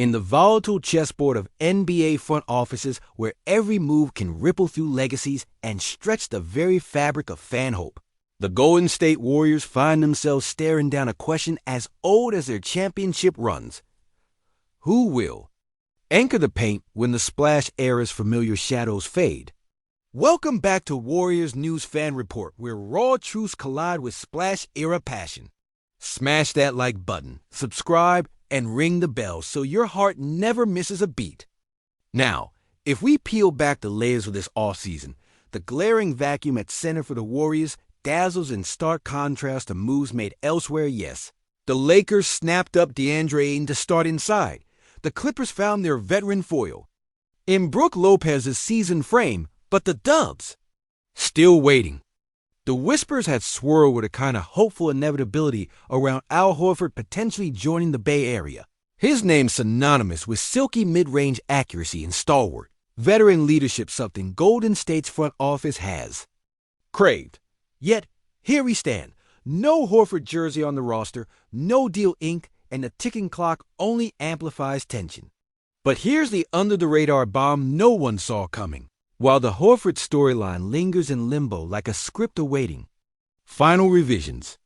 In the volatile chessboard of NBA front offices where every move can ripple through legacies and stretch the very fabric of fan hope, the Golden State Warriors find themselves staring down a question as old as their championship runs. Who will anchor the paint when the Splash era's familiar shadows fade? Welcome back to Warriors News Fan Report, where raw truths collide with Splash era passion. Smash that like button, subscribe, and ring the bell so your heart never misses a beat. Now, if we peel back the layers of this offseason, the glaring vacuum at center for the Warriors dazzles in stark contrast to moves made elsewhere, yes. The Lakers snapped up DeAndre Ayton to start inside. The Clippers found their veteran foil in Brook Lopez's seasoned frame, but the Dubs still waiting. The whispers had swirled with a kind of hopeful inevitability around Al Horford potentially joining the Bay Area. His name's synonymous with silky mid-range accuracy and stalwart veteran leadership, something Golden State's front office has craved. Yet, here we stand. No Horford jersey on the roster, no deal inked, and the ticking clock only amplifies tension. But here's the under-the-radar bomb no one saw coming. While the Horford storyline lingers in limbo like a script awaiting final revisions,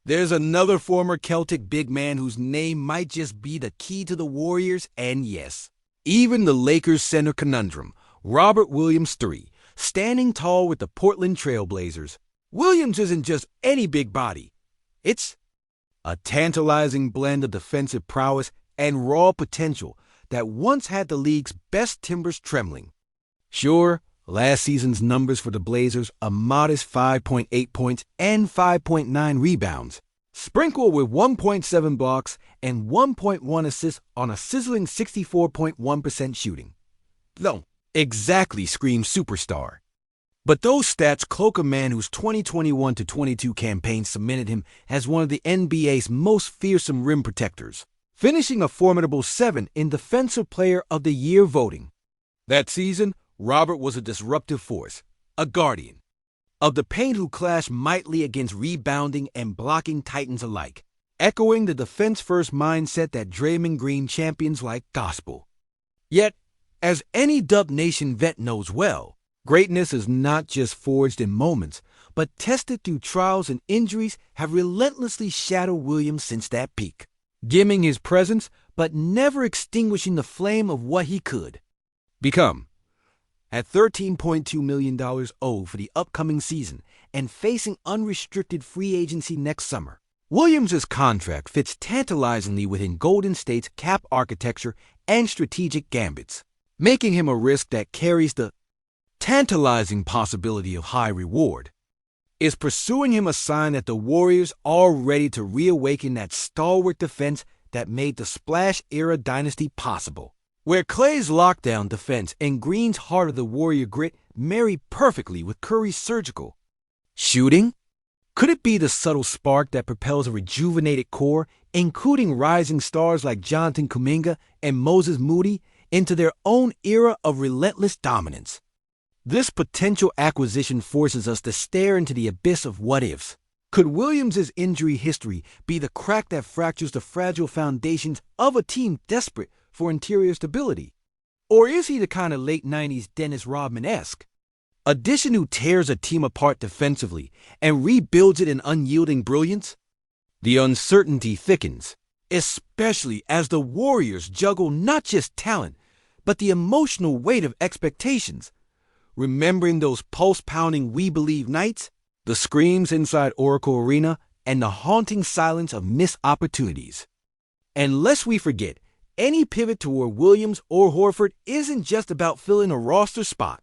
there's another former Celtic big man whose name might just be the key to the Warriors, and yes, even the Lakers center conundrum, Robert Williams III, standing tall with the Portland Trail Blazers. Williams isn't just any big body. It's a tantalizing blend of defensive prowess and raw potential that once had the league's best timbers trembling. Sure, last season's numbers for the Blazers, a modest 5.8 points and 5.9 rebounds, sprinkled with 1.7 blocks and 1.1 assists on a sizzling 64.1% shooting. Don't exactly scream superstar. But those stats cloak a man whose 2021-22 campaign cemented him as one of the NBA's most fearsome rim protectors, finishing a formidable 7 in Defensive Player of the Year voting. That season, Robert was a disruptive force, a guardian of the paint who clashed mightily against rebounding and blocking titans alike, echoing the defense-first mindset that Draymond Green champions like gospel. Yet, as any Dub Nation vet knows well, greatness is not just forged in moments, but tested through trials, and injuries have relentlessly shadowed Williams since that peak, dimming his presence but never extinguishing the flame of what he could become. At $13.2 million owed for the upcoming season and facing unrestricted free agency next summer, Williams' contract fits tantalizingly within Golden State's cap architecture and strategic gambits, making him a risk that carries the tantalizing possibility of high reward. Is pursuing him a sign that the Warriors are ready to reawaken that stalwart defense that made the Splash-era dynasty possible, where Clay's lockdown defense and Green's heart of the Warrior grit marry perfectly with Curry's surgical shooting? Could it be the subtle spark that propels a rejuvenated core, including rising stars like Jonathan Kuminga and Moses Moody, into their own era of relentless dominance? This potential acquisition forces us to stare into the abyss of what-ifs. Could Williams' injury history be the crack that fractures the fragile foundations of a team desperate for interior stability? Or is he the kind of late 90s Dennis Rodman-esque addition who tears a team apart defensively and rebuilds it in unyielding brilliance? The uncertainty thickens, especially as the Warriors juggle not just talent, but the emotional weight of expectations. Remembering those pulse-pounding We Believe nights, the screams inside Oracle Arena, and the haunting silence of missed opportunities. And lest we forget, any pivot toward Williams or Horford isn't just about filling a roster spot.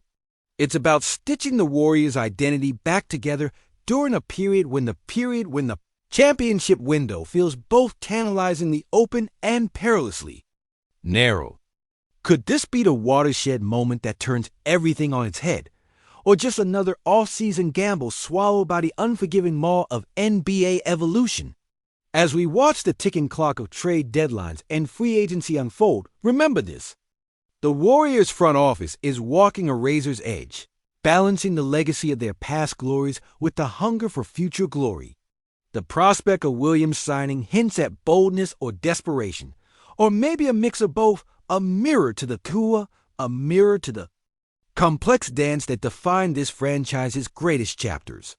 It's about stitching the Warriors' identity back together during a period when the championship window feels both tantalizingly open and perilously narrow. Could this be the watershed moment that turns everything on its head? Or just another off-season gamble swallowed by the unforgiving maw of NBA evolution? As we watch the ticking clock of trade deadlines and free agency unfold, remember this. The Warriors front office is walking a razor's edge, balancing the legacy of their past glories with the hunger for future glory. The prospect of Williams signing hints at boldness or desperation, Or maybe a mix of both, a mirror to the Kua, a mirror to the complex dance that defined this franchise's greatest chapters.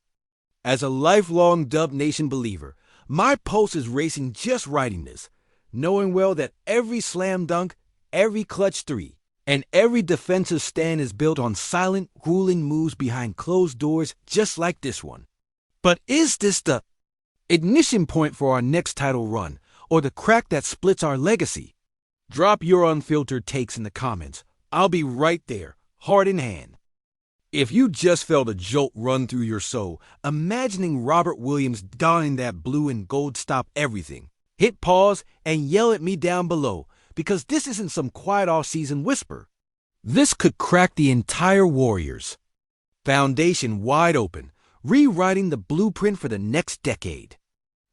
As a lifelong Dub Nation believer, my pulse is racing just writing this, knowing well that every slam dunk, every clutch three, and every defensive stand is built on silent, grueling moves behind closed doors just like this one. But is this the ignition point for our next title run, or the crack that splits our legacy? Drop your unfiltered takes in the comments. I'll be right there, heart in hand. If you just felt a jolt run through your soul, imagining Robert Williams donning that blue and gold stop everything, hit pause and yell at me down below, because this isn't some quiet off-season whisper. This could crack the entire Warriors foundation wide open, rewriting the blueprint for the next decade.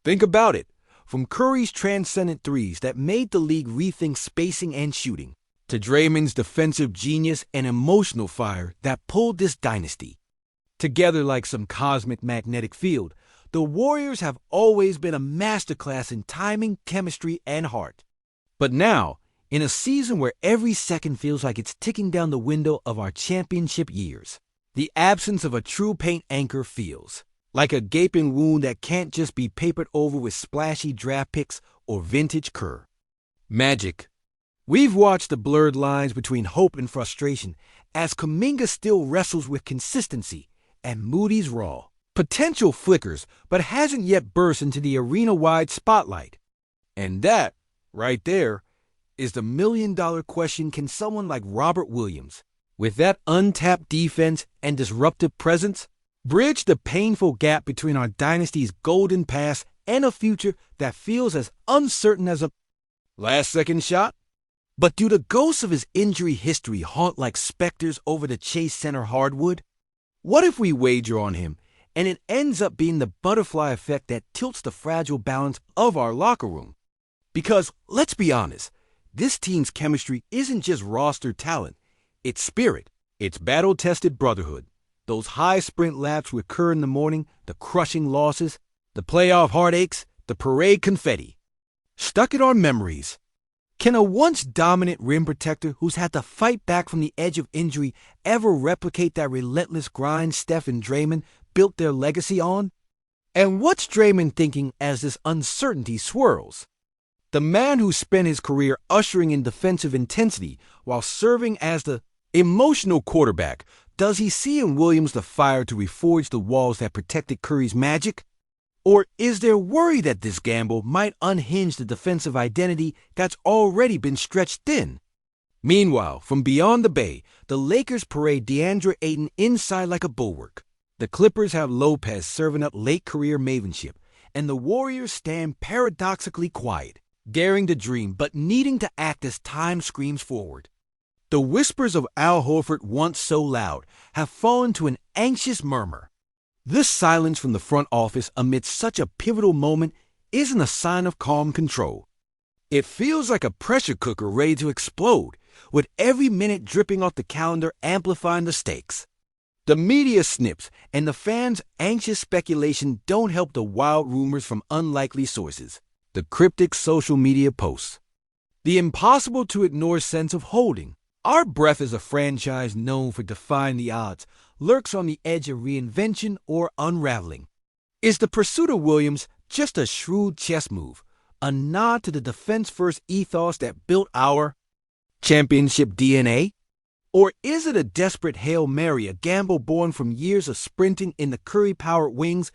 Think about it. From Curry's transcendent threes that made the league rethink spacing and shooting, to Draymond's defensive genius and emotional fire that pulled this dynasty together like some cosmic magnetic field, the Warriors have always been a masterclass in timing, chemistry, and heart. But now, in a season where every second feels like it's ticking down the window of our championship years, the absence of a true paint anchor feels like a gaping wound that can't just be papered over with splashy draft picks or vintage Kerr magic. We've watched the blurred lines between hope and frustration as Kuminga still wrestles with consistency and Moody's raw potential flickers but hasn't yet burst into the arena-wide spotlight. And that, right there, is the million-dollar question: can someone like Robert Williams, with that untapped defense and disruptive presence, bridge the painful gap between our dynasty's golden past and a future that feels as uncertain as a last-second shot? But do the ghosts of his injury history haunt like specters over the Chase Center hardwood? What if we wager on him, and it ends up being the butterfly effect that tilts the fragile balance of our locker room? Because, let's be honest, this team's chemistry isn't just roster talent, it's spirit, it's battle-tested brotherhood. Those high sprint laps with Kerr in the morning, the crushing losses, the playoff heartaches, the parade confetti. Stuck in our memories. Can a once dominant rim protector who's had to fight back from the edge of injury ever replicate that relentless grind Steph and Draymond built their legacy on? And what's Draymond thinking as this uncertainty swirls? The man who spent his career ushering in defensive intensity while serving as the emotional quarterback, does he see in Williams the fire to reforge the walls that protected Curry's magic? Or is there worry that this gamble might unhinge the defensive identity that's already been stretched thin? Meanwhile, from beyond the Bay, the Lakers parade DeAndre Ayton inside like a bulwark. The Clippers have Lopez serving up late career mavenship, and the Warriors stand paradoxically quiet, daring to dream but needing to act as time screams forward. The whispers of Al Horford, once so loud, have fallen to an anxious murmur. This silence from the front office amidst such a pivotal moment isn't a sign of calm control. It feels like a pressure cooker ready to explode, with every minute dripping off the calendar amplifying the stakes. The media snips and the fans' anxious speculation don't help the wild rumors from unlikely sources, the cryptic social media posts, the impossible-to-ignore sense of holding. Our breath as a franchise known for defying the odds lurks on the edge of reinvention or unraveling. Is the pursuit of Williams just a shrewd chess move, a nod to the defense-first ethos that built our championship DNA? Or is it a desperate Hail Mary, a gamble born from years of sprinting in the Curry-powered wings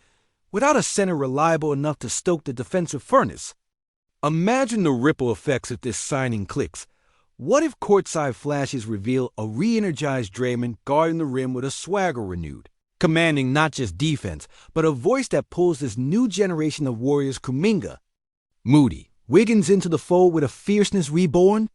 without a center reliable enough to stoke the defensive furnace? Imagine the ripple effects if this signing clicks. What if courtside flashes reveal a re-energized Draymond guarding the rim with a swagger renewed, commanding not just defense, but a voice that pulls this new generation of Warriors Kuminga, Moody, Wiggins into the fold with a fierceness reborn?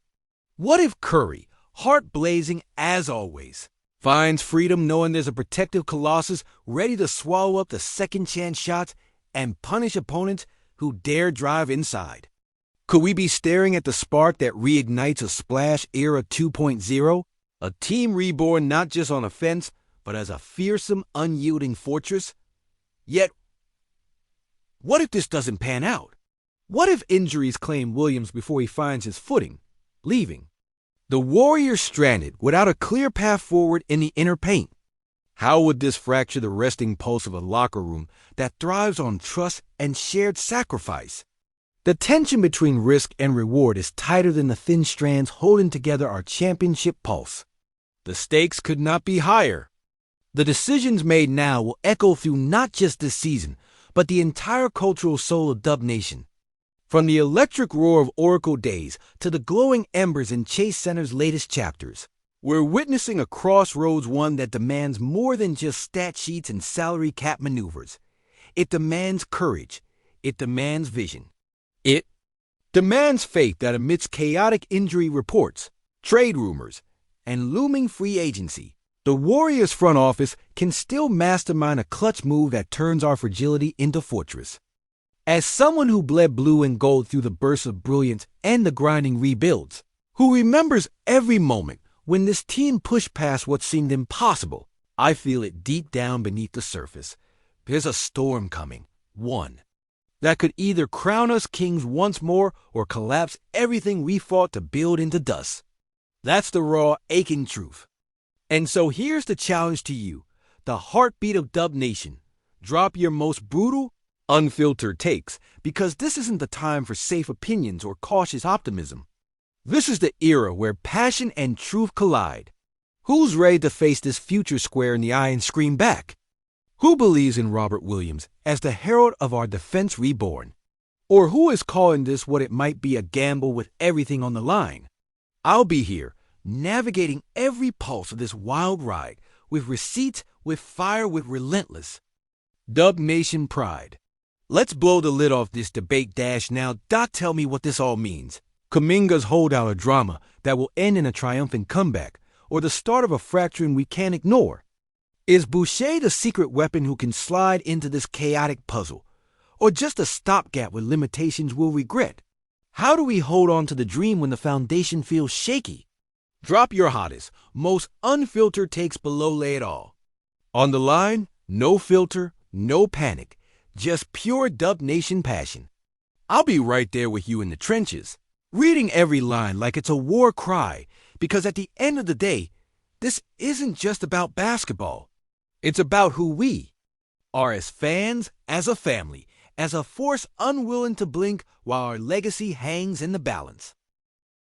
What if Curry, heart blazing as always, finds freedom knowing there's a protective Colossus ready to swallow up the second chance shots and punish opponents who dare drive inside? Could we be staring at the spark that reignites a Splash Era 2.0? A team reborn not just on offense, but as a fearsome, unyielding fortress? Yet, what if this doesn't pan out? What if injuries claim Williams before he finds his footing, leaving? The Warriors stranded without a clear path forward in the inner paint. How would this fracture the resting pulse of a locker room that thrives on trust and shared sacrifice? The tension between risk and reward is tighter than the thin strands holding together our championship pulse. The stakes could not be higher. The decisions made now will echo through not just this season, but the entire cultural soul of Dub Nation. From the electric roar of Oracle days to the glowing embers in Chase Center's latest chapters, we're witnessing a crossroads, one that demands more than just stat sheets and salary cap maneuvers. It demands courage. It demands vision. It demands faith that amidst chaotic injury reports, trade rumors, and looming free agency, the Warriors front office can still mastermind a clutch move that turns our fragility into fortress. As someone who bled blue and gold through the bursts of brilliance and the grinding rebuilds, who remembers every moment when this team pushed past what seemed impossible, I feel it deep down beneath the surface. There's a storm coming, one that could either crown us kings once more or collapse everything we fought to build into dust. That's the raw, aching truth. And so here's the challenge to you, the heartbeat of Dub Nation. Drop your most brutal, unfiltered takes, because this isn't the time for safe opinions or cautious optimism. This is the era where passion and truth collide. Who's ready to face this future square in the eye and scream back? Who believes in Robert Williams as the herald of our defense reborn? Or who is calling this what it might be, a gamble with everything on the line? I'll be here, navigating every pulse of this wild ride, with receipts, with fire, with relentless Dub Nation pride. Let's blow the lid off this debate dash now. Tell me what this all means. Kuminga's holdout a drama that will end in a triumphant comeback, or the start of a fracturing we can't ignore? Is Boucher the secret weapon who can slide into this chaotic puzzle, or just a stopgap with limitations we'll regret? How do we hold on to the dream when the foundation feels shaky? Drop your hottest, most unfiltered takes below. Lay it all on the line. No filter, no panic, just pure Dub Nation passion. I'll be right there with you in the trenches, reading every line like it's a war cry, because at the end of the day, this isn't just about basketball. It's about who we are as fans, as a family, as a force unwilling to blink while our legacy hangs in the balance.